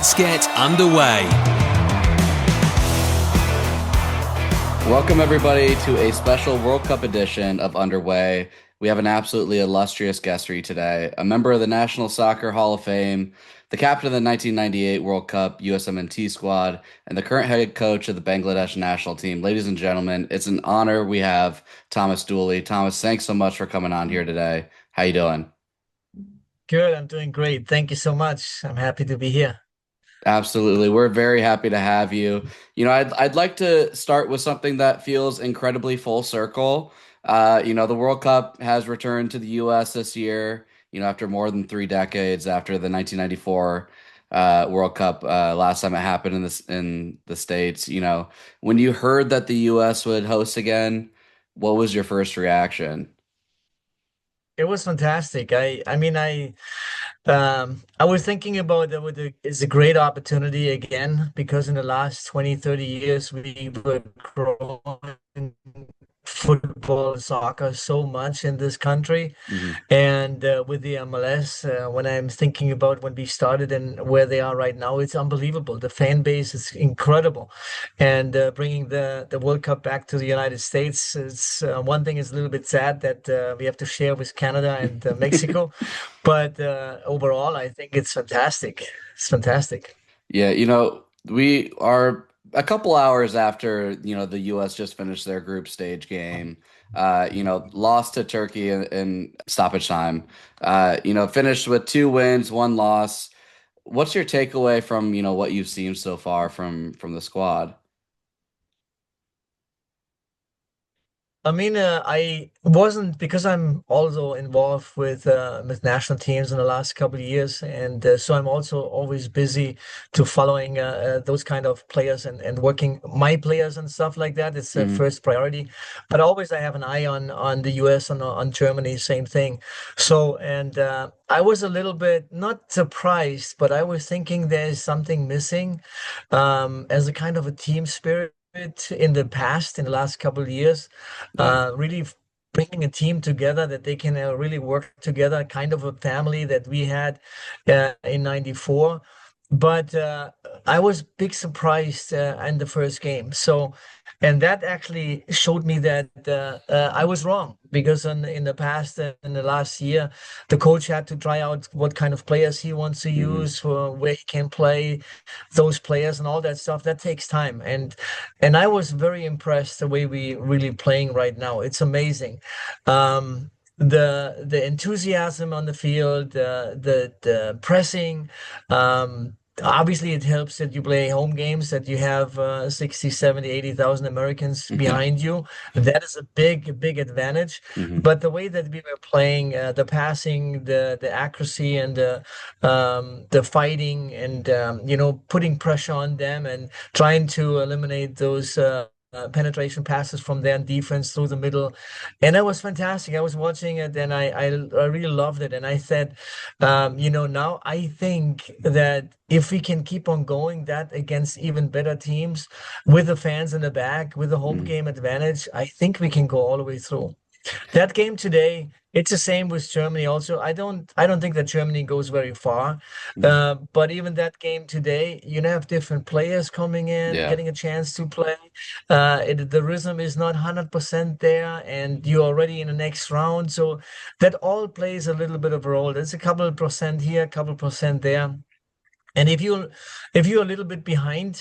Let's get underway. Welcome, everybody, to a special World Cup edition of Underway. We have an absolutely illustrious guest for you today, a member of the National Soccer Hall of Fame, the captain of the 1998 World Cup USMNT squad, and the current head coach of the Bangladesh national team. Ladies and gentlemen, it's an honor we have Thomas Dooley. Thomas, thanks so much for coming on here today. How you doing? Good, I'm doing great. Thank you so much. I'm happy to be here. Absolutely. We're very happy to have you. I'd like to start with something that feels incredibly full circle. The World Cup has returned to the US this year, after more than 3 decades after the 1994 World Cup, last time it happened in the States. When you heard that the US would host again, what was your first reaction? It was fantastic. I was thinking about that it's a great opportunity again because in the last 20, 30 years we were growing football, soccer so much in this country. Hmm. And with the MLS, when I'm thinking about when we started and where they are right now, it's unbelievable. The fan base is incredible. And bringing the World Cup back to the United States, it's one thing is a little bit sad that we have to share with Canada and Mexico. But overall, I think it's fantastic. It's fantastic. Yeah, we are a couple hours after, the US just finished their group stage game, lost to Turkey in stoppage time, finished with 2 wins, 1 loss. What's your takeaway from, what you've seen so far from the squad? I wasn't because I'm also involved with national teams in the last couple of years, and so I'm also always busy to following those kind of players and working my players and stuff like that. It's the Hmm. first priority, but always I have an eye on the US and on Germany, same thing. So and I was a little bit not surprised, but I was thinking there's something missing as a kind of a team spirit in the past, in the last couple of years, Yeah. really bringing a team together that they can really work together, kind of a family that we had in '94. But I was big surprised in the first game. So, and that actually showed me that I was wrong because in the past, in the last year, the coach had to try out what kind of players he wants to Hmm. use, for where he can play those players and all that stuff. That takes time. And I was very impressed the way we really playing right now. It's amazing. The enthusiasm on the field, the pressing. Obviously, it helps that you play home games, that you have 60, 70, 80,000 Americans Yeah. behind you. That is a big advantage. Hmm. But the way that we were playing, the passing, the accuracy, and the fighting, and putting pressure on them and trying to eliminate those penetration passes from their defense through the middle, and that was fantastic. I was watching it, and I really loved it. And I said, now I think that if we can keep on going that against even better teams, with the fans in the back, with the home Hmm. game advantage, I think we can go all the way through. That game today, it's the same with Germany also. I don't think that Germany goes very far. Hmm. But even that game today, have different players coming in, Yeah. getting a chance to play. The rhythm is not 100% there, and you're already in the next round. So that all plays a little bit of a role. There's a couple of percent here, a couple of percent there. And if you're a little bit behind,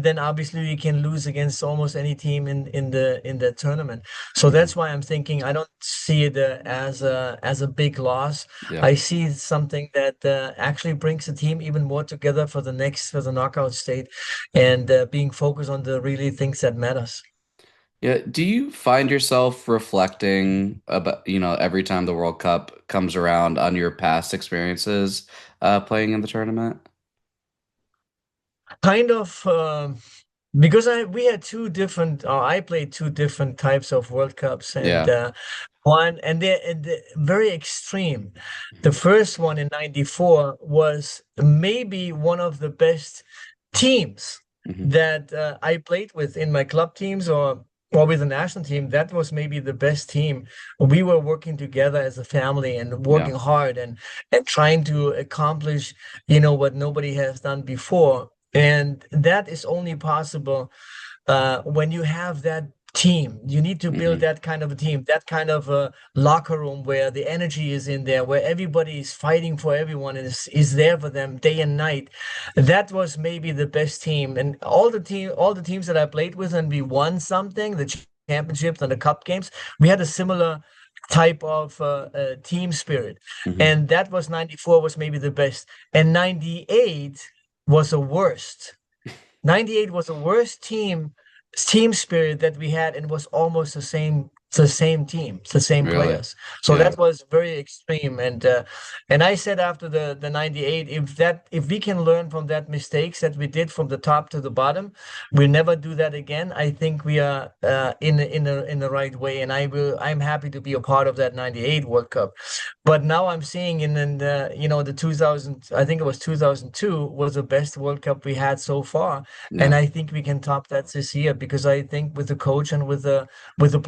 then obviously you can lose against almost any team in the tournament. So Hmm. that's why I'm thinking I don't see it as a big loss. Yeah. I see something that actually brings the team even more together for the knockout state, and being focused on the really things that matters. Yeah. Do you find yourself reflecting about, every time the World Cup comes around on your past experiences playing in the tournament? Kind of. Because we had I played two different types of World Cups, and Yeah. they're very extreme. The first one in '94 was maybe one of the best teams Hmm. that I played with in my club teams or or with the national team, that was maybe the best team. We were working together as a family and Yeah. working hard and trying to accomplish, what nobody has done before. And that is only possible when you have that team. You need to build Hmm. that kind of a team, that kind of a locker room where the energy is in there, where everybody is fighting for everyone and is there for them day and night. That was maybe the best team. And all the teams that I played with and we won something, the championships and the cup games, we had a similar type of team spirit. Hmm. And that was 94 was maybe the best. And 98 was the worst. 98 was the worst team spirit that we had, and was almost the same team, the same Really? players. So Yeah. that was very extreme. And I said after the 98, if we can learn from that mistakes that we did from the top to the bottom, we'll never do that again. I think we are in the right way, and I'm happy to be a part of that 98 World Cup. But now I'm seeing in the 2000, I think it was 2002 was the best World Cup we had so far. And Yeah. I think we can top that this year, because I think with the coach and with the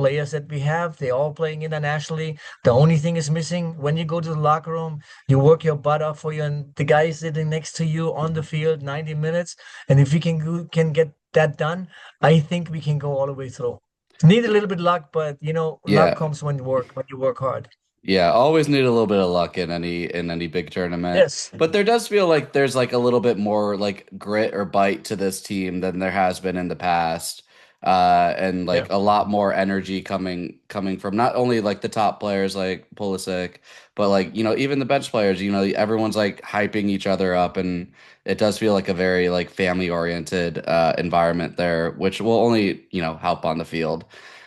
players that we have, they're all playing internationally. The only thing is missing when you go to the locker room, you work your butt off for you, and the guy is sitting next to you on the Mhm. field 90 minutes. And if we can get that done, I think we can go all the way through. Need a little bit luck, but luck Yeah. comes when you work hard. Yeah, always need a little bit of luck in any big tournament. Yes. But there does feel like there's like a little bit more like grit or bite to this team than there has been in the past. And Yeah. like a lot more energy coming from not only like the top players like Pulisic, but like, even the bench players, everyone's like hyping each other up, and it does feel like a very like family oriented environment there, which will only, help on the field.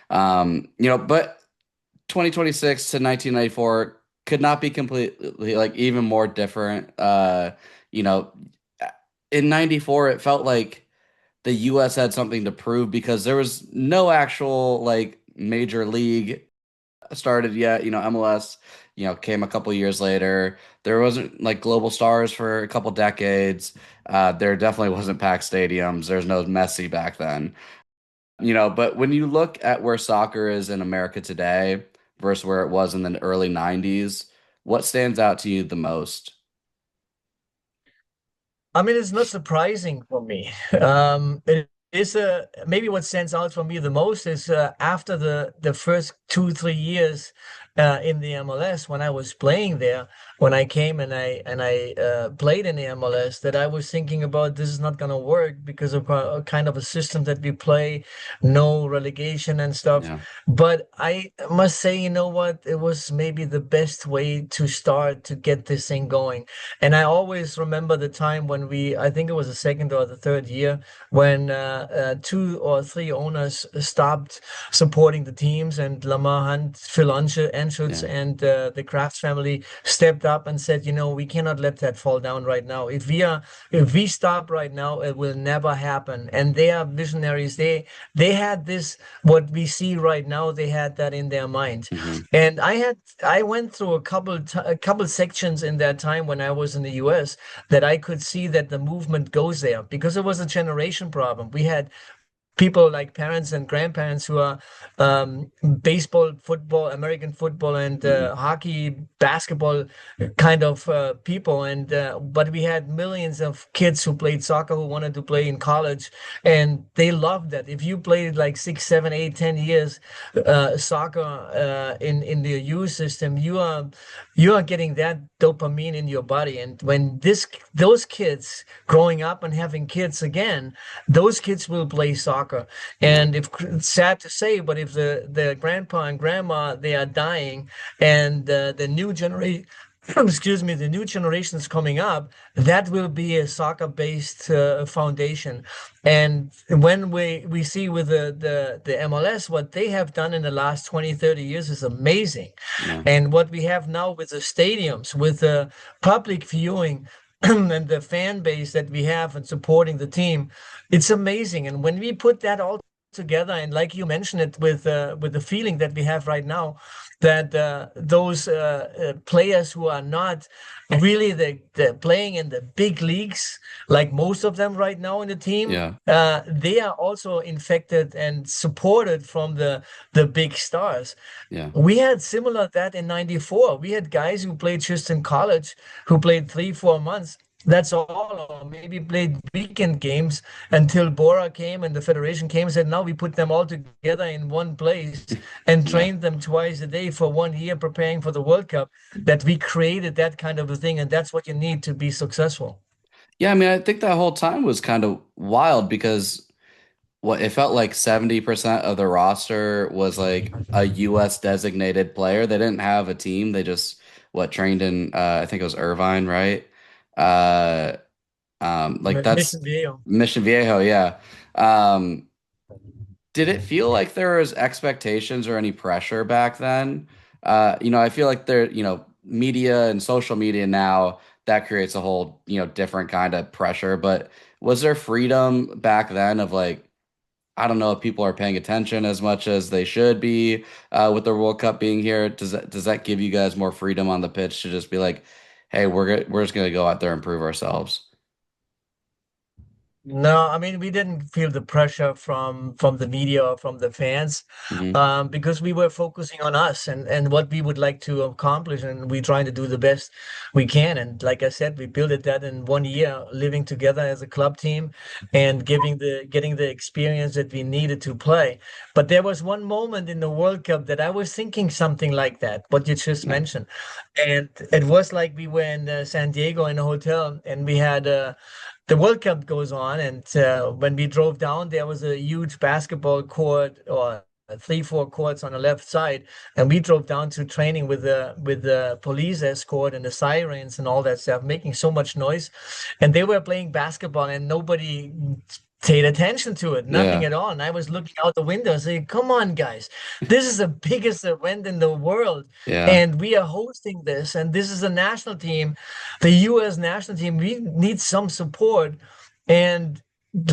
But 2026 to 1994 could not be completely like even more different. You know, in 94 it felt like the US had something to prove because there was no actual like major league started yet. MLS, came a couple years later. There wasn't like global stars for a couple decades. There definitely wasn't packed stadiums. There's no Messi back then. But when you look at where soccer is in America today versus where it was in the early 90s, what stands out to you the most? I mean, it's not surprising for me. It is maybe what stands out for me the most is after the first 2 3 years in the MLS when I was playing there, when I came and I played in the MLS, that I was thinking about this is not going to work because of a kind of a system that we play, no relegation and stuff. Yeah. But I must say, you know what? It was maybe the best way to start to get this thing going. And I always remember the time when I think it was the second or the third year, when two or three owners stopped supporting the teams, and Lamar Hunt, Phil Anschutz, Yeah. and the Kraft family stepped up and said, we cannot let that fall down right now. If we stop right now, it will never happen. And they are visionaries. They had this, what we see right now, they had that in their mind. Hmm. And I went through a couple sections in that time when I was in the US, that I could see that the movement goes there, because it was a generation problem. We had people like parents and grandparents who are baseball, football, American football, and Hmm. hockey, basketball kind of people. And but we had millions of kids who played soccer, who wanted to play in college, and they loved that. If you played like 6 7 8 10 years soccer in the U system, you are getting that dopamine in your body. And when those kids growing up and having kids again, those kids will play soccer. Yeah. And if it's sad to say, but if the grandpa and grandma, they are dying, and the new generation excuse me, the new generations coming up, that will be a soccer-based foundation. And when we see with the MLS, what they have done in the last 20 30 years is amazing. Yeah. And what we have now with the stadiums, with the public viewing, and the fan base that we have and supporting the team, it's amazing. And when we put that all together, and like you mentioned it, with the feeling that we have right now, that those players who are not really the playing in the big leagues, like most of them right now in the team, Yeah. they are also infected and supported from the big stars. Yeah. We had similar that in 94. We had guys who played just in college who played 3, 4 months. That's all, or maybe played weekend games until Bora came and the federation came and said, now we put them all together in one place and Yeah. trained them twice a day for 1 year preparing for the World Cup. That we created that kind of a thing, and that's what you need to be successful. Yeah, I mean, I think that whole time was kind of wild because what it felt like 70% of the roster was like a US designated player. They didn't have a team. They just trained in I think it was Irvine, right? Uh like that's Mission Viejo. Mission Viejo, yeah. Um did it feel like there was expectations or any pressure back then? I feel like media and social media now that creates a whole, different kind of pressure, but was there freedom back then of like I don't know if people are paying attention as much as they should be with the World Cup being here. Does that give you guys more freedom on the pitch to just be like, hey, we're just gonna go out there and prove ourselves? No, I mean we didn't feel the pressure from the media or from the fans, Hmm. because we were focusing on us and what we would like to accomplish, and we trying to do the best we can. And like I said, we built it that in 1 year, living together as a club team and getting the experience that we needed to play. But there was one moment in the World Cup that I was thinking something like that, what you just Yeah, mentioned, and it was like we were in San Diego in a hotel, and we had the World Cup goes on, and when we drove down, there was a huge basketball court or 3, 4 courts on the left side, and we drove down to training with the police escort and the sirens and all that stuff, making so much noise, and they were playing basketball, and nobody paid attention to it, nothing yeah, at all. And I was looking out the window saying, "Come on, guys, this is the biggest event in the world, yeah, and we are hosting this, and this is a national team." The US national team, we need some support. And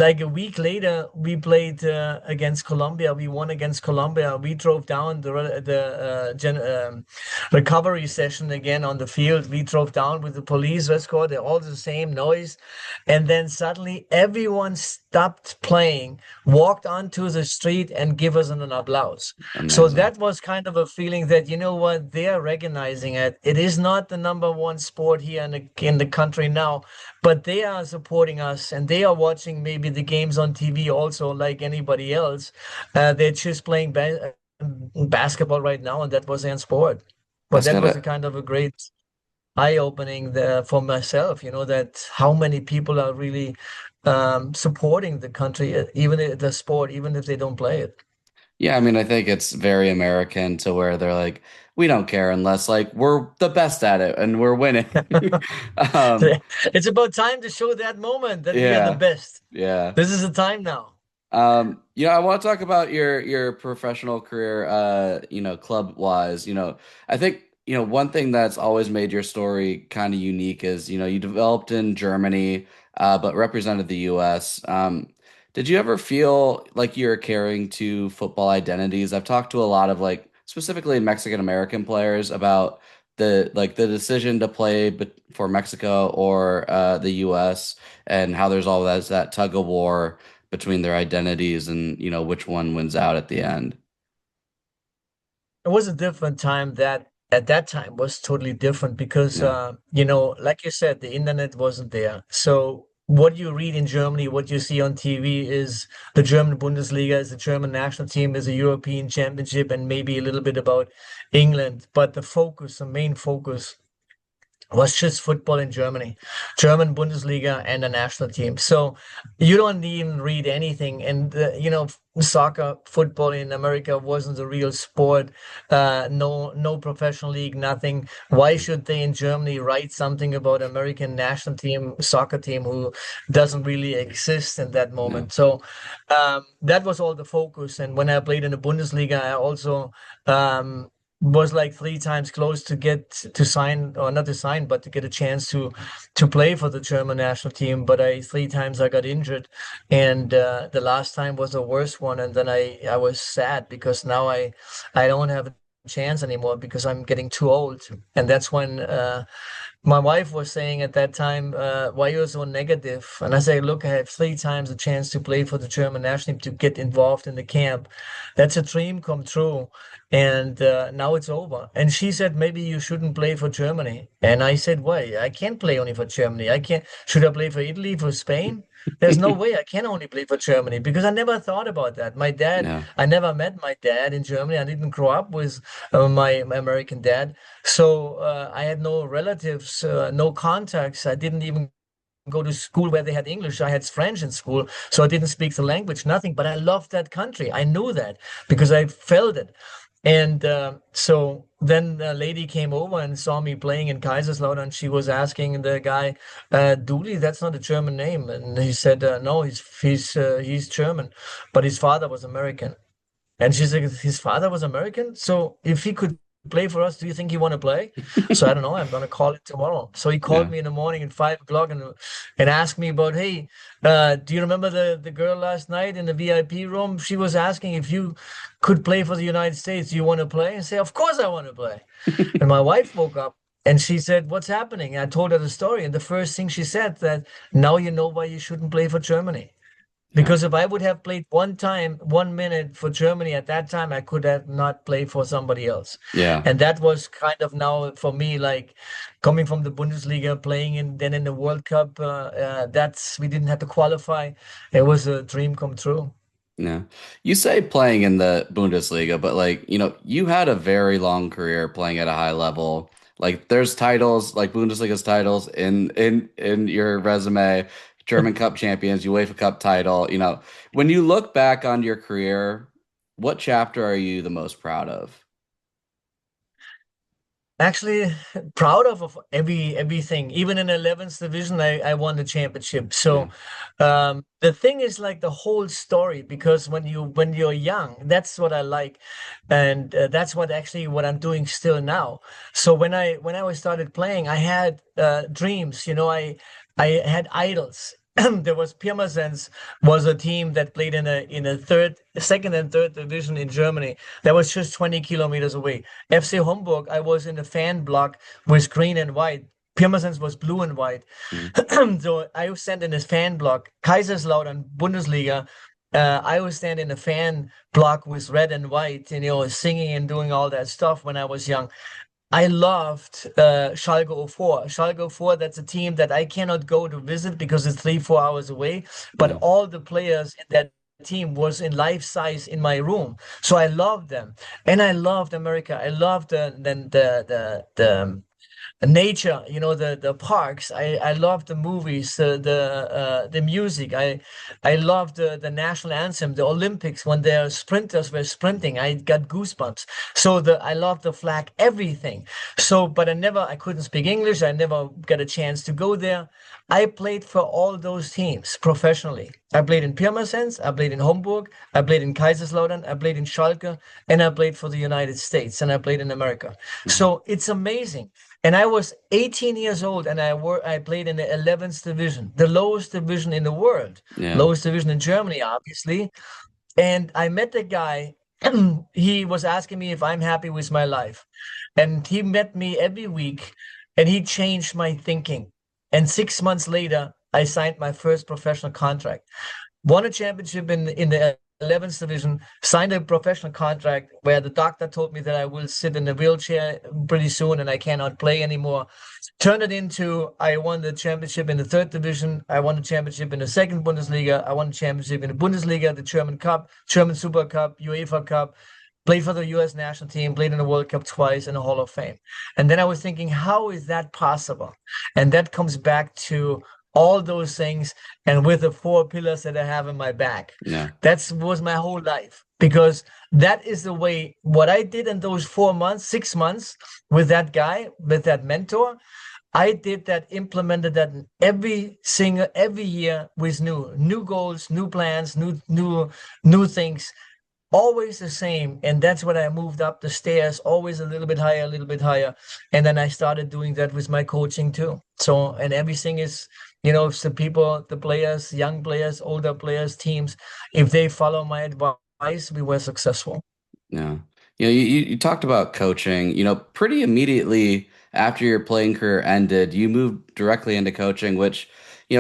like a week later, we played against Colombia. We won against Colombia. We drove down the recovery session again on the field. We drove down with the police escort. They're all the same noise. And then suddenly everyone stopped playing, walked onto the street and give us an applause. So amazing. that was kind of a feeling that, you know what, they are recognizing it. It is not the number one sport here in the country now, but they are supporting us and they are watching maybe the games on TV also like anybody else. They're just playing basketball right now, and that was their sport. But That's that was a gotta kind of a great eye-opening there for myself, that how many people are really supporting the country, even the sport, even if they don't play it. Yeah, I mean, I think it's very American to where they're like, we don't care unless like we're the best at it and we're winning. Um, It's about time to show that moment that we are the yeah, best. yeah. This is the time now. I want to talk about your professional career, club wise. I think, one thing that's always made your story kind of unique is, you developed in Germany, but represented the US. Did you ever feel like you're carrying two football identities? I've talked to a lot of like specifically Mexican American players about the decision to play for Mexico or the US and how there's all that tug of war between their identities and which one wins out at the end. It was a different time. That at that time was totally different because Yeah. like you said, the internet wasn't there. So what you read in Germany, what you see on TV is the German Bundesliga, is the German national team, is a European championship, and maybe a little bit about England. But the main focus was just football in Germany, German Bundesliga, and the national team. So you don't even read anything. And, soccer, football in America wasn't a real sport. No professional league, nothing. Why should they in Germany write something about American national team, soccer team, who doesn't really exist in that Yeah. moment? So that was all the focus. And when I played in the Bundesliga, I also was like 3 times close to get to sign, or not to sign, but to get a chance to play for the German national team. But 3 times I got injured, and the last time was the worst one. And then I was sad because now I don't have chance anymore because I'm getting too old. And that's when my wife was saying at that time, why you're so negative? And I say, look, I have 3 times the chance to play for the German national team to get involved in the camp. That's a dream come true. And now it's over. And she said, maybe you shouldn't play for Germany. And I said, why? I can't play only for Germany. I can't. Should I play for Italy, for Spain? There's no way I can only play for Germany because I never thought about that. My dad, Yeah. I never met my dad in Germany. I didn't grow up with my American dad. So I had no relatives, no contacts. I didn't even go to school where they had English. I had French in school, so I didn't speak the language, nothing. But I loved that country. I knew that because I felt it. And so then a lady came over and saw me playing in Kaiserslautern. She was asking the guy, Dooley, that's not a German name. And he said, no, he's German, but his father was American. And she said, his father was American. So if he could play for us, do you think he want to play? So I don't know. I'm gonna call it tomorrow. So he called Yeah. me in the morning at 5 o'clock and asked me about, hey, do you remember the girl last night in the VIP room? She was asking if you could play for the United States. Do you want to play? And say, of course I want to play. And my wife woke up and she said, what's happening? And I told her the story. And the first thing she said that now you know why you shouldn't play for Germany. Yeah. Because if I would have played 1 time, 1 minute for Germany at that time, I could have not played for somebody else. Yeah. And that was kind of now for me, like coming from the Bundesliga, playing in then in the World Cup. That's we didn't have to qualify. It was a dream come true. Yeah. You say playing in the Bundesliga, but you had a very long career playing at a high level. Like there's titles, like Bundesliga's titles in your resume, German Cup champions, UEFA Cup title. When you look back on your career, what chapter are you the most proud of? Actually, proud of everything. Even in 11th division, I won the championship. Yeah. So the thing is like the whole story because when you're young, that's what I like, and that's what actually what I'm doing still now. So when I was started playing, I had dreams. I had idols. There was Pirmasens was a team that played in a second and third division in Germany. That was just 20 kilometers away. FC Homburg, I was in the fan block with green and white. Pirmasens was blue and white. Mm. So I was standing in this fan block. Kaiserslautern, Bundesliga. I was standing in a fan block with red and white, singing and doing all that stuff when I was young. I loved Schalke 04. Schalke 04, that's a team that I cannot go to visit because it's 3, 4 hours away. But Yeah. all the players in that team was in life size in my room. So I loved them. And I loved America. I loved the nature, the parks. I love the movies, the music. I love the national anthem, the Olympics when the sprinters were sprinting. I got goosebumps. So I love the flag, everything. So, but I couldn't speak English. I never got a chance to go there. I played for all those teams professionally. I played in Pirmasens, I played in Homburg, I played in Kaiserslautern, I played in Schalke, and I played for the United States, and I played in America. Mhm. So it's amazing. And I was 18 years old, and I played in the 11th division, the lowest division in the world, Yeah. lowest division in Germany, obviously. And I met the guy. He was asking me if I'm happy with my life. And he met me every week and he changed my thinking. And 6 months later, I signed my first professional contract. Won a championship in the 11th division, signed a professional contract where the doctor told me that I will sit in a wheelchair pretty soon and I cannot play anymore. Turned it into I won the championship in the third division. I won the championship in the second Bundesliga. I won the championship in the Bundesliga, the German Cup, German Super Cup, UEFA Cup. Played for the US national team, played in the World Cup twice in the Hall of Fame. And then I was thinking, how is that possible? And that comes back to all those things and with the 4 pillars that I have in my back. Yeah. That was my whole life because that is the way what I did in those 4 months, 6 months with that guy, with that mentor. I did that, implemented that in every year with new goals, new plans, new things, always the same. And that's when I moved up the stairs, always a little bit higher, a little bit higher. And then I started doing that with my coaching too. So, and everything is, if the people, the players, young players, older players, teams, if they follow my advice, we were successful. Yeah. You talked about coaching. Pretty immediately after your playing career ended, you moved directly into coaching, which,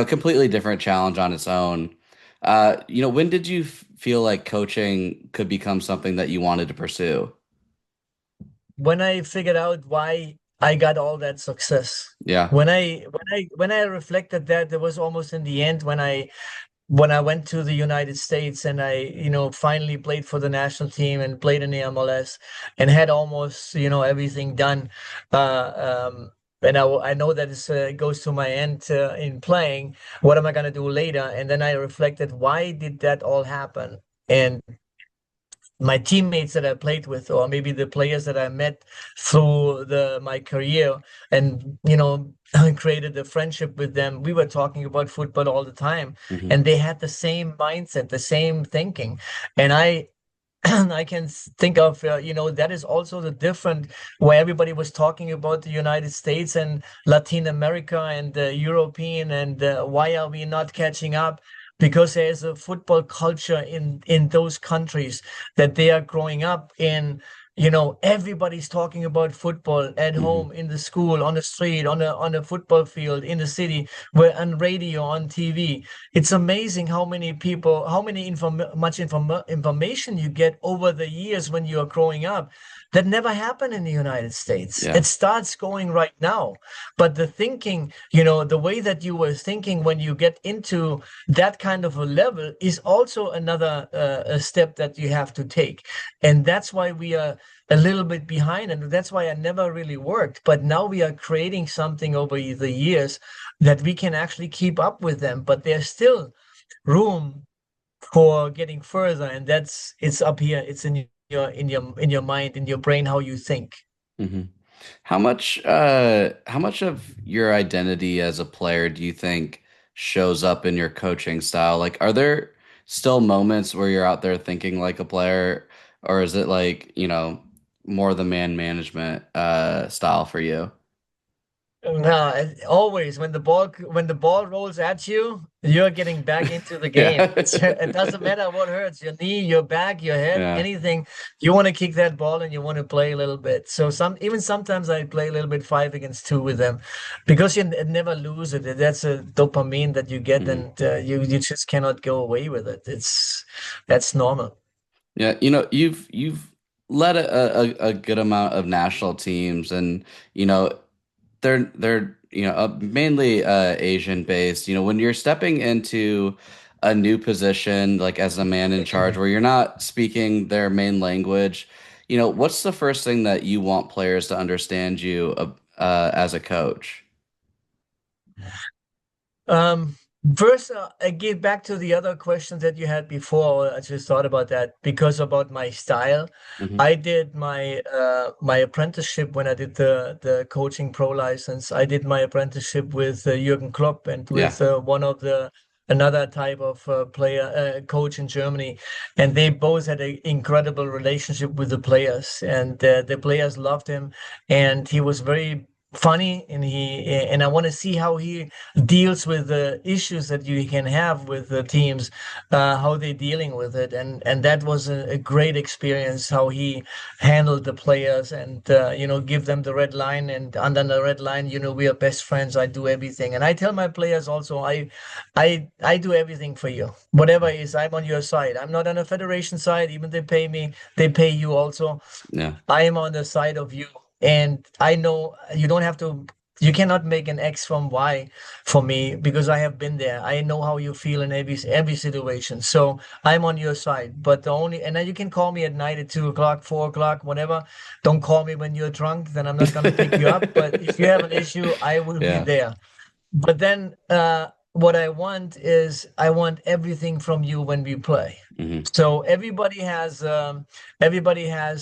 completely different challenge on its own. When did you feel like coaching could become something that you wanted to pursue? When I figured out why I got all that success, Yeah. when I reflected that, there was almost in the end when I went to the United States and I, finally played for the national team and played in the MLS and had almost, everything done. And I know that it goes to my end in playing. What am I going to do later? And then I reflected, why did that all happen? And my teammates that I played with, or maybe the players that I met through my career, and created a friendship with them. We were talking about football all the time, Hmm. and they had the same mindset, the same thinking, and I. I can think of, that is also the different where everybody was talking about the United States and Latin America and European and why are we not catching up? Because there's a football culture in those countries that they are growing up in. Everybody's talking about football at Hmm. home, in the school, on the street, on a football field, in the city, where on radio, on TV. It's amazing how many people, how many information you get over the years when you are growing up. That never happened in the United States. Yeah. It starts going right now. But the thinking, the way that you were thinking when you get into that kind of a level is also another a step that you have to take. And that's why we are a little bit behind. And that's why I never really worked. But now we are creating something over the years that we can actually keep up with them. But there's still room for getting further, and it's up here. It's in your mind, in your brain, how you think. Hmm. How much of your identity as a player do you think shows up in your coaching style? Like, are there still moments where you're out there thinking like a player, or is it like, more the man management style for you? No, always when the ball rolls at you, you're getting back into the game. Yeah. It doesn't matter what hurts, your knee, your back, your head, Yeah. anything. You want to kick that ball and you want to play a little bit. So sometimes I play a little bit 5 against 2 with them, because you never lose it. That's a dopamine that you get, Mhm. and you just cannot go away with it. That's normal. Yeah, you've led a good amount of national teams, and you know they're mainly Asian based. When you're stepping into a new position, like as a man in charge, where you're not speaking their main language, what's the first thing that you want players to understand you as a coach? Um, First, I get back to the other questions that you had before. I just thought about that because about my style. Hmm. I did my apprenticeship when I did the coaching pro license. I did my apprenticeship with Jürgen Klopp and Yeah. with one of the another type of coach in Germany, and they both had an incredible relationship with the players, and the players loved him, and he was very funny, and I want to see how he deals with the issues that you can have with the teams, how they're dealing with it, and that was a great experience. How he handled the players, and give them the red line, and under the red line, we are best friends. I do everything, and I tell my players also, I do everything for you. Whatever is, I'm on your side. I'm not on a federation side. Even they pay me, they pay you also. Yeah. I am on the side of you. And I know you don't have to, you cannot make an X from Y for me because I have been there. I know how you feel in every situation. So I'm on your side. But and then you can call me at night at 2 o'clock, 4 o'clock, whatever. Don't call me when you're drunk, then I'm not going to pick you up. But if you have an issue, I will be Yeah. there. But then what I want is I want everything from you when we play. Hmm. So everybody has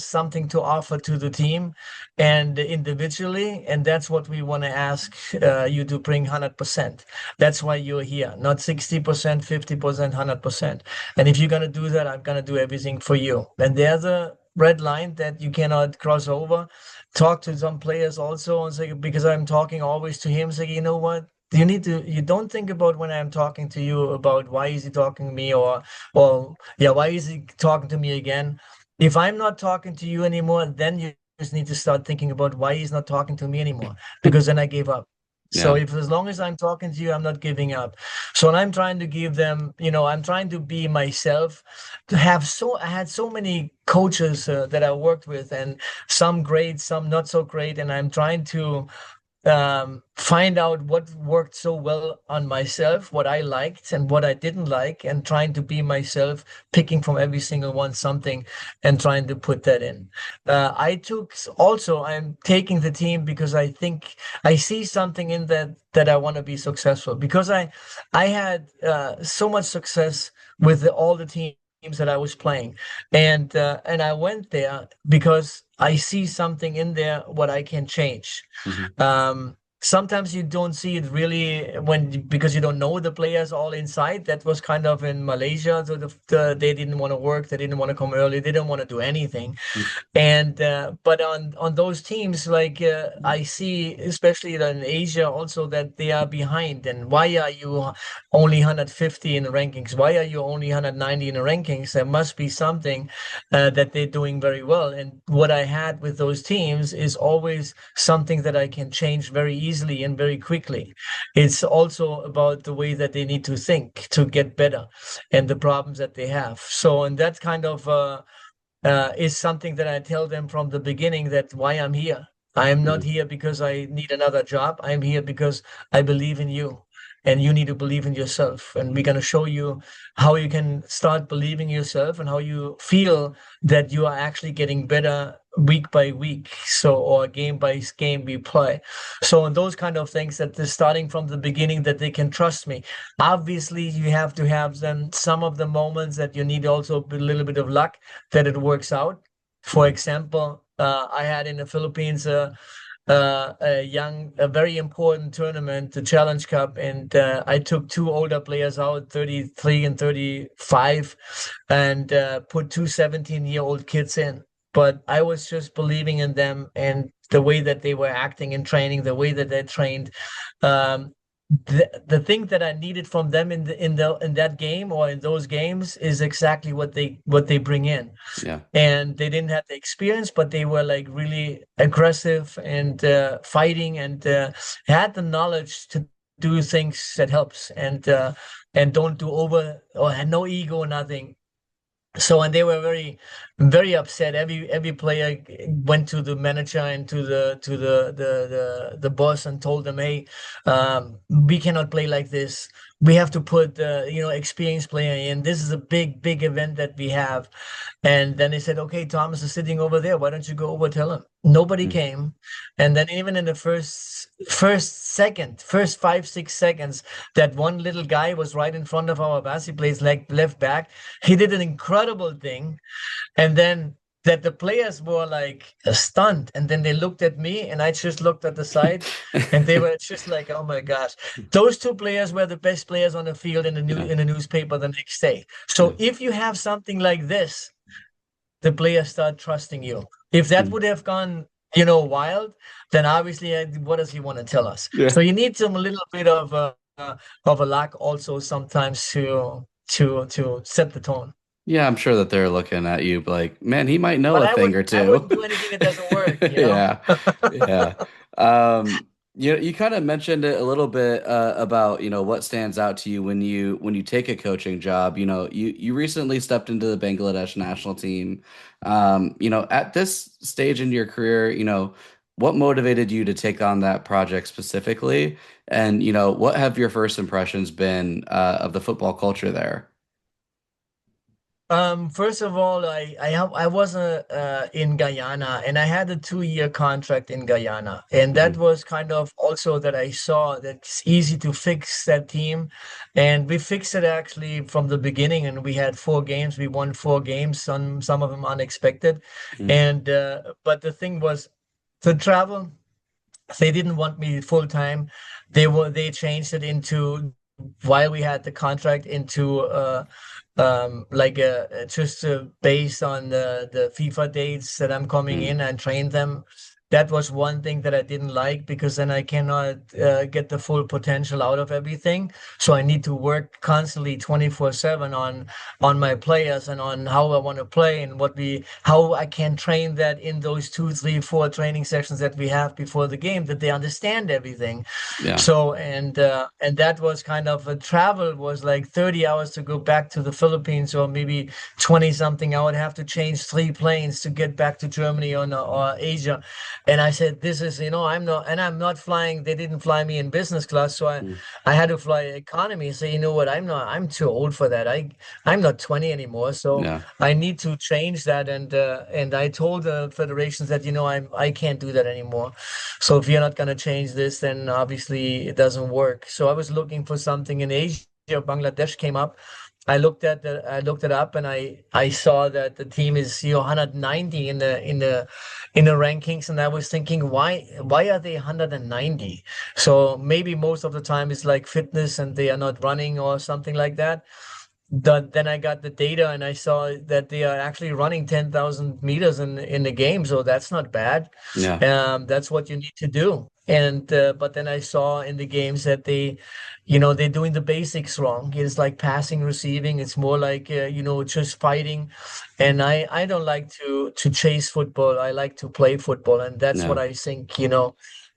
something to offer to the team and individually, and that's what we want to ask you to bring 100%. That's why you're here, not 60%, 50%, 100%. And if you're gonna do that, I'm gonna do everything for you. And there's a red line that you cannot cross over. Talk to some players also and say, because I'm talking always to him, say, you know what? You don't think about when I'm talking to you about why is he talking to me, or yeah, why is he talking to me again? If I'm not talking to you anymore, then you just need to start thinking about why he's not talking to me anymore, because then I gave up. So Yeah. if as long as I'm talking to you, I'm not giving up. So and I'm trying to give them, I'm trying to be myself, I had so many coaches that I worked with, and some great, some not so great, and I'm trying to find out what worked so well on myself, what I liked and what I didn't like, and trying to be myself, picking from every single one something and trying to put that in. I'm taking the team because I think I see something in that I want to be successful, because I had so much success with all the teams that I was playing, and I went there because I see something in there what I can change. Hmm. Sometimes you don't see it really because you don't know the players all inside. That was kind of in Malaysia. So they didn't want to work, they didn't want to come early, they didn't want to do anything. And but on those teams, like I see, especially in Asia, also that they are behind. And why are you only 150 in the rankings? Why are you only 190 in the rankings? There must be something that they're doing very well. And what I had with those teams is always something that I can change very easily and very quickly. It's also about the way that they need to think to get better and the problems that they have. So, and that kind of is something that I tell them from the beginning, that why I'm here. I am not here because I need another job. I'm here because I believe in you, and you need to believe in yourself. And we're going to show you how you can start believing yourself and how you feel that you are actually getting better week by week. So, or game by game we play. So, and those kind of things, that they're starting from the beginning, that they can trust me. Obviously, you have to have them some of the moments that you need also a little bit of luck that it works out. For Hmm. example, I had in the Philippines a very important tournament, the Challenge Cup, and I took two older players out, 33 and 35, and put two 17-year-old kids in. But I was just believing in them and the way that they were acting in training, the way that they trained. Um, the thing that I needed from them in that game or in those games is exactly what they bring in. Yeah. And they didn't have the experience, but they were like really aggressive and fighting, and had the knowledge to do things that helps, and don't do over or had no ego, nothing. So, and they were very, very upset. Every player went to the manager and to the boss and told them, "Hey, we cannot play like this. We have to put experienced player in. This is a big, big event that we have." And then they said, "Okay, Thomas is sitting over there. Why don't you go over tell him?" Nobody Mm. came, and then even in the first 5 6 seconds, that one little guy was right in front of our Bassi plays like left back. He did an incredible thing. And then that the players were like stunned. And then they looked at me and I just looked at the side, and they were just like, oh my gosh. Those two players were the best players on the field Yeah. in the newspaper the next day. Yeah. So if you have something like this, the players start trusting you. If that Mm. would have gone, wild, then obviously, what does he want to tell us? Yeah. So you need some a little bit of a luck also sometimes to set the tone. Yeah, I'm sure that they're looking at you like, man, he might know But a I thing wouldn't or I two. wouldn't do anything that doesn't work. Yeah. Yeah. You kind of mentioned it a little bit about, what stands out to you when you take a coaching job. You recently stepped into the Bangladesh national team. At this stage in your career, what motivated you to take on that project specifically? And, what have your first impressions been of the football culture there? First of all, I was in Guyana, and I had a 2-year contract in Guyana, and that Hmm. was kind of also that I saw that it's easy to fix that team, and we fixed it actually from the beginning, and we had 4 games, we won 4 games, some of them unexpected, and but the thing was the travel. They didn't want me full time. They changed it into, while we had the contract, into like just based on the FIFA dates that I'm coming Hmm. in and train them. That was one thing that I didn't like because then I cannot get the full potential out of everything. So I need to work constantly 24/7 on my players and on how I want to play and how I can train that in those 2, 3, 4 training sessions that we have before the game, that they understand everything. Yeah. So and that was kind of a travel was like 30 hours to go back to the Philippines or maybe 20 something. I would have to change 3 planes to get back to Germany or Asia. And I said, this is, I'm not flying. They didn't fly me in business class. So Mm. I had to fly economy. So you know what? I'm too old for that. I'm not 20 anymore. So Yeah. I need to change that. And I told the federations that, I can't do that anymore. So if you're not going to change this, then obviously it doesn't work. So I was looking for something in Asia. Bangladesh came up. I looked it up and I saw that the team is 190 in the rankings, and I was thinking why are they 190? So maybe most of the time it's like fitness and they are not running or something like that. Then I got the data and I saw that they are actually running 10,000 meters in the game, so that's not bad. Yeah. That's what you need to do. And but then I saw in the games that they're doing the basics wrong. It's like passing, receiving. It's more like just fighting. And I don't like to chase football. I like to play football, and that's what Yeah. I think.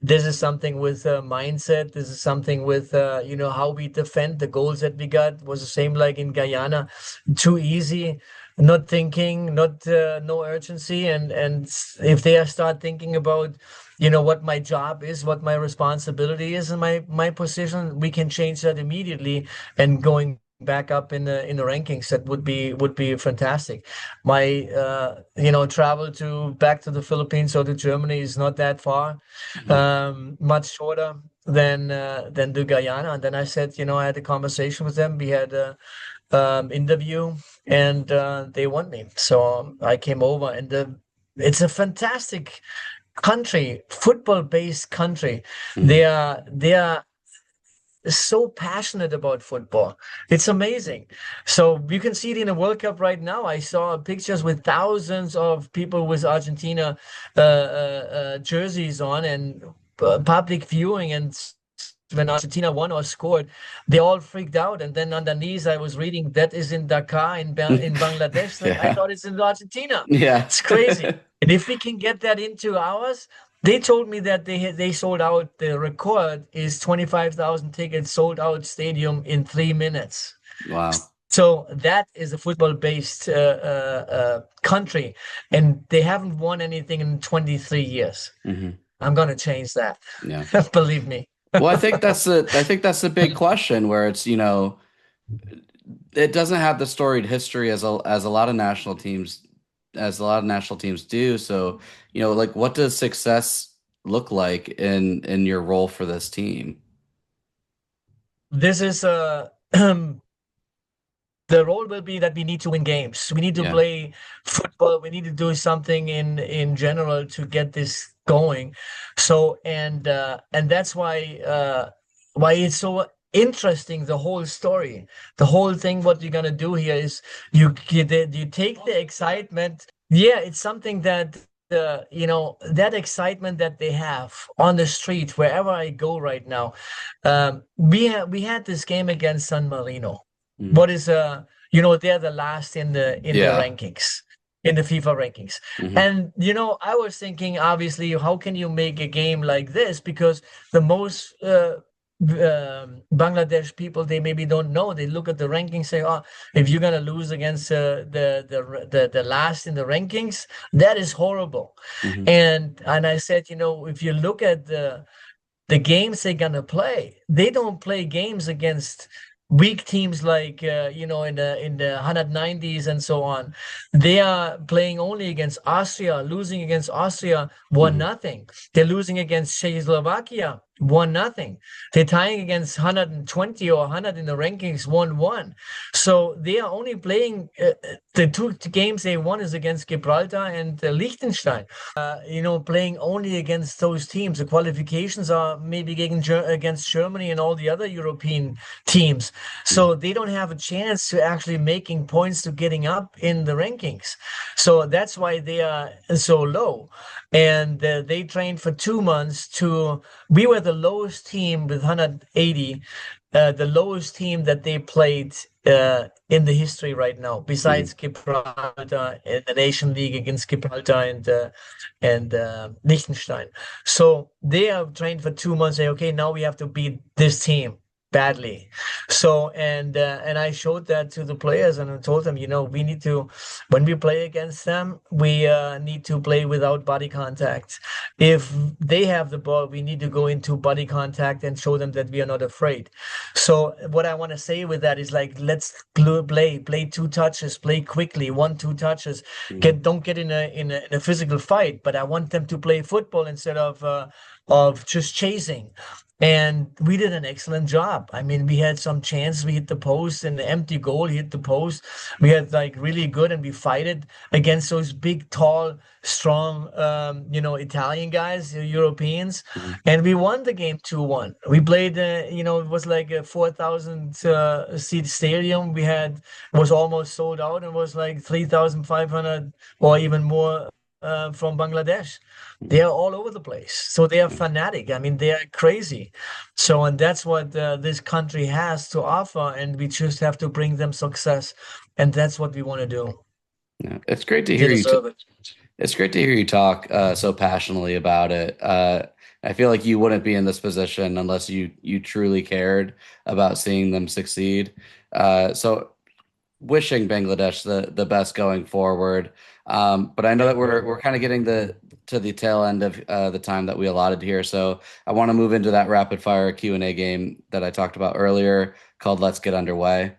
This is something with mindset. This is something with how we defend the goals that we got was the same like in Guyana, too easy, not thinking, not no urgency, and if they start thinking about what my job is, what my responsibility is, and my position, we can change that immediately and going back up in the rankings. That would be fantastic. My travel to back to the Philippines or to Germany is not that far, Mhm. much shorter than the Guyana. And then I said, I had a conversation with them. We had a interview, and they want me. So I came over, and it's a fantastic country, football-based country. Mhm. They are so passionate about football. It's amazing. So you can see it in the World Cup right now. I saw pictures with thousands of people with Argentina jerseys on and public viewing. And when Argentina won or scored, they all freaked out. And then underneath, I was reading that is in Dhaka in Bangladesh. Like I Yeah. thought it's in Argentina. Yeah. It's crazy. And if we can get that into ours, they told me that they sold out. The record is 25,000 tickets sold out stadium in 3 minutes. Wow. So that is a football-based country, and they haven't won anything in 23 years. Hmm. I'm gonna change that. Yeah. Believe me. Well, I think that's the big question where it doesn't have the storied history as a lot of national teams do. So, like what does success look like in your role for this team? This is the role will be that we need to win games. We need to Yeah. play football. We need to do something in general to get this going. So and that's why it's so interesting, the whole story, the whole thing. What you're gonna do here is you take the excitement. Yeah, it's something that that excitement that they have on the street wherever I go right now. We had this game against San Marino. Mhm. What is they're the last in the Yeah. rankings, in the FIFA rankings. Hmm. And I was thinking, obviously, how can you make a game like this? Because the most Bangladesh people, they maybe don't know. They look at the rankings, say, "Oh, if you're gonna lose against the last in the rankings, that is horrible." Hmm. And I said, if you look at the games they're gonna play. They don't play games against weak teams like in the 190s and so on. They are playing only against Austria, losing against Austria one Hmm. nothing. They're losing against Czechoslovakia 1-0. They're tying against 120 or 100 in the rankings 1-1. So they are only playing the two games they won is against Gibraltar and Liechtenstein. Playing only against those teams. The qualifications are maybe against Germany and all the other European teams. So they don't have a chance to actually making points to getting up in the rankings. So that's why they are so low. and they trained for 2 months to. We were the lowest team with 180, the lowest team that they played in the history right now, Mhm. besides Gibraltar in the Nation League against Gibraltar and Liechtenstein. So they have trained for 2 months. Say, okay, now we have to beat this team badly. So and I showed that to the players and I told them, we need to, when we play against them, we need to play without body contact. If they have the ball, we need to go into body contact and show them that we are not afraid. So what I want to say with that is like, let's play two touches, play quickly, 1, 2 touches. Mhm. Don't get in a physical fight, but I want them to play football instead of just chasing. And we did an excellent job. I mean, we had some chance. We hit the post and the empty goal hit the post. We had like really good, and we fighted against those big, tall, strong, Italian guys, Europeans, Mhm. and we won the game 2-1. We played, it was like a 4,000 seat stadium. It was almost sold out, and was like 3,500 or even more from Bangladesh. They Mhm. are all over the place. So they are Yeah. fanatic. I mean, they are crazy. So, and that's what this country has to offer, and we just have to bring them success. And that's what we want to do. Yeah. It's great to They hear you. deserve it. It's great to hear you talk so passionately about it. I feel like you wouldn't be in this position unless you truly cared about seeing them succeed. So wishing Bangladesh the best going forward. But I know that Thank you. we're kind of getting to the tail end of the time that we allotted here. So I want to move into that rapid fire Q&A game that I talked about earlier called Let's Get Underway.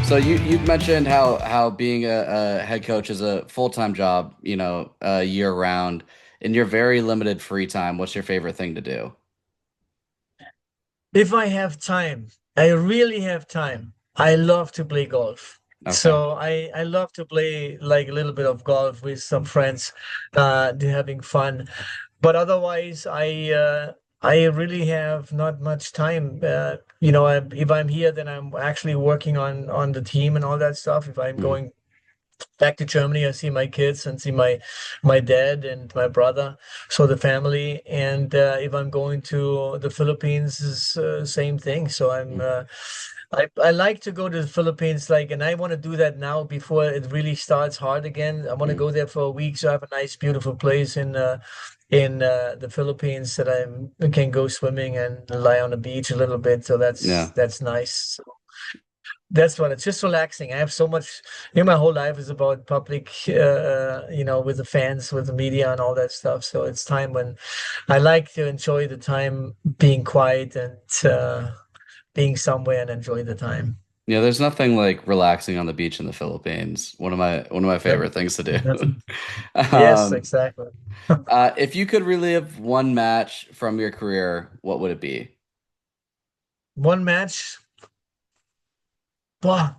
So you mentioned how being a head coach is a full-time job, year round. In your very limited free time, what's your favorite thing to do? If I have time, I really have time. I love to play golf. Okay. So I love to play like a little bit of golf with some friends, having fun. But otherwise, I really have not much time. If I'm here, then I'm actually working on the team and all that stuff. If I'm Mhm. going back to Germany, I see my kids and see my dad and my brother, so the family. And if I'm going to the Philippines, is same thing. So I like to go to the Philippines, like, and I want to do that now before it really starts hard again. I want to Mhm. go there for a week, so I have a nice, beautiful place in the Philippines that I can go swimming and lie on the beach a little bit. So that's Yeah. that's nice. That's what it's just relaxing. I have so much, my whole life is about public, with the fans, with the media and all that stuff. So it's time when I like to enjoy the time being quiet and being somewhere and enjoy the time. Yeah, there's nothing like relaxing on the beach in the Philippines. One of my Yep. favorite things to do. Nothing. Yes, Um, exactly. if you could relive one match from your career, what would it be? One match, bah,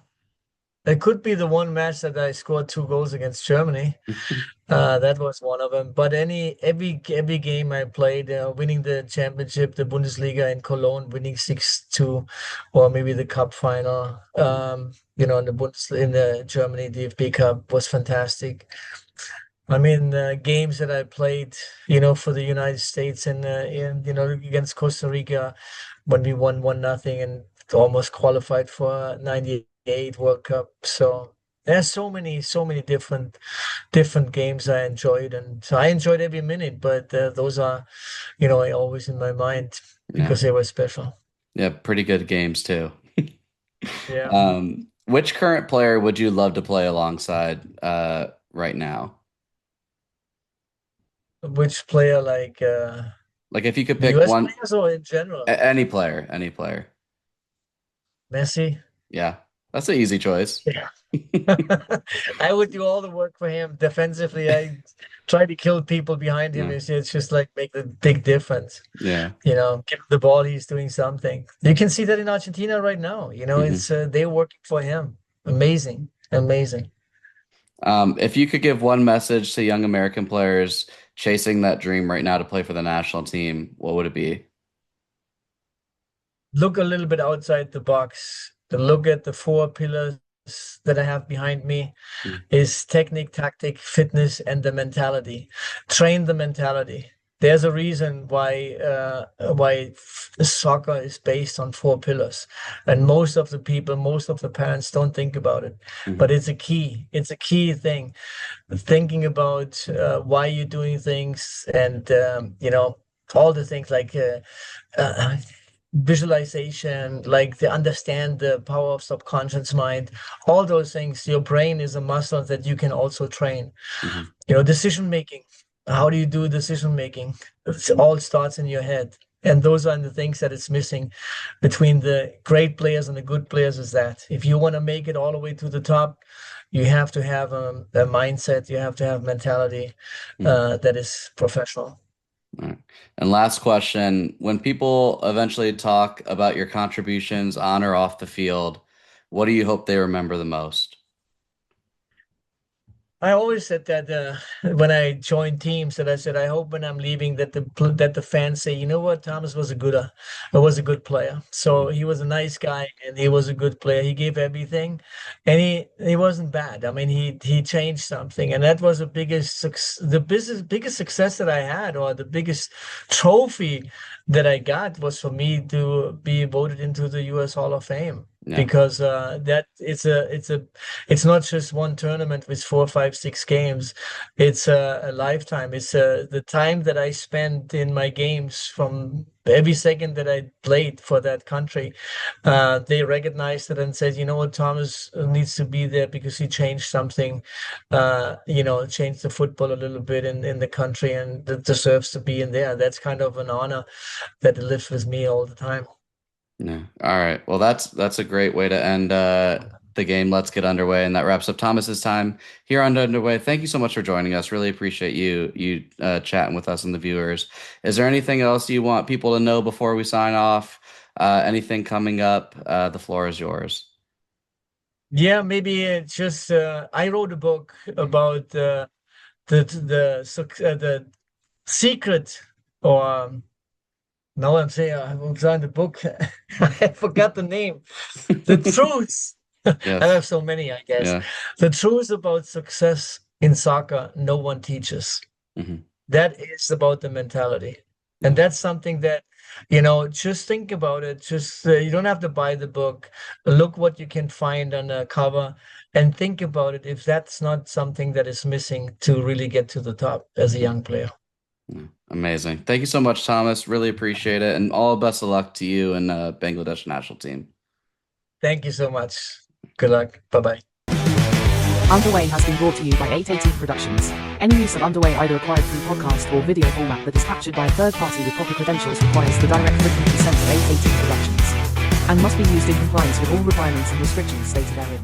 it could be the one match that I scored 2 goals against Germany. That was one of them. But every game I played, winning the championship, the Bundesliga in Cologne, winning 6-2, or maybe the cup final. In the Germany DFB Cup was fantastic. I mean, games that I played, for the United States and against Costa Rica when we won 1-0 and almost qualified for 98 World Cup. So there's so many different games I enjoyed, and so I enjoyed every minute. But those are, always in my mind Yeah. because they were special. Yeah, pretty good games too. Yeah. Which current player would you love to play alongside right now? Which player, like Like if you could the pick U.S. one, players or in general? any player, any player. Messi. Yeah, that's an easy choice. Yeah. I would do all the work for him defensively. I try to kill people behind him. Yeah, It's just like make a big difference. yeah. Give him the ball, he's doing something. You can see that in Argentina right now. Hmm. It's they're working for him. Amazing, amazing. If you could give one message to young American players chasing that dream right now to play for the national team, what would it be? look a little bit outside the box, to look at the four pillars that I have behind me Mm, is technique, tactic, fitness, and the mentality. Train the mentality. There's a reason why soccer is based on four pillars, and most of the people, most of the parents don't think about it, mhm, but it's a key. It's a key thing. Thinking about why you're doing things, and all the things like uh, visualization, like to understand the power of subconscious mind, all those things. Your brain is a muscle that you can also train. mhm, Decision making. How do you do decision making? It all starts in your head. And those are the things that it's missing between the great players and the good players is that if you want to make it all the way to the top, you have to have a mindset, you have to have mentality mhm. that is professional. All right. And last question, when people eventually talk about your contributions on or off the field, what do you hope they remember the most? I always said that when I joined teams, that I said I hope when I'm leaving that the fans say, you know what, Thomas was a good player. So Mhm, he was a nice guy and he was a good player. He gave everything, and he wasn't bad. I mean, he changed something, and that was the biggest success that I had, or the biggest trophy that I got was for me to be voted into the U.S. Hall of Fame. yeah. Because that it's not just one tournament with four, five, 6 games. It's a lifetime. It's the time that I spent in my games from every second that I played for that country. They recognized it and said, you know what, Thomas needs to be there because he changed something, changed the football a little bit in the country and deserves to be in there. That's kind of an honor that lives with me all the time. Yeah. All right. Well, that's a great way to end the game. Let's get underway, and that wraps up Thomas's time here on Underway. Thank you so much for joining us. Really appreciate you chatting with us and the viewers. Is there anything else you want people to know before we sign off? Anything coming up? The floor is yours. Yeah, maybe just I wrote a book about the secret, or now I'm saying the book. I forgot the name. The truth. I Yes. have so many, I guess. Yeah. The truth about success in soccer, no one teaches. Hmm. That is about the mentality. And Yeah. that's something that, just think about it. Just you don't have to buy the book. Look what you can find on the cover and think about it if that's not something that is missing to really get to the top as a young player. Yeah. Amazing. Thank you so much, Thomas. Really appreciate it, and all best of luck to you and Bangladesh national team. Thank you so much. Good luck. Bye-bye. Underway has been brought to you by 818 Productions. Any use of Underway, either acquired through podcast or video format that is captured by a third party with proper credentials, requires the direct written consent of 818 Productions and must be used in compliance with all requirements and restrictions stated therein.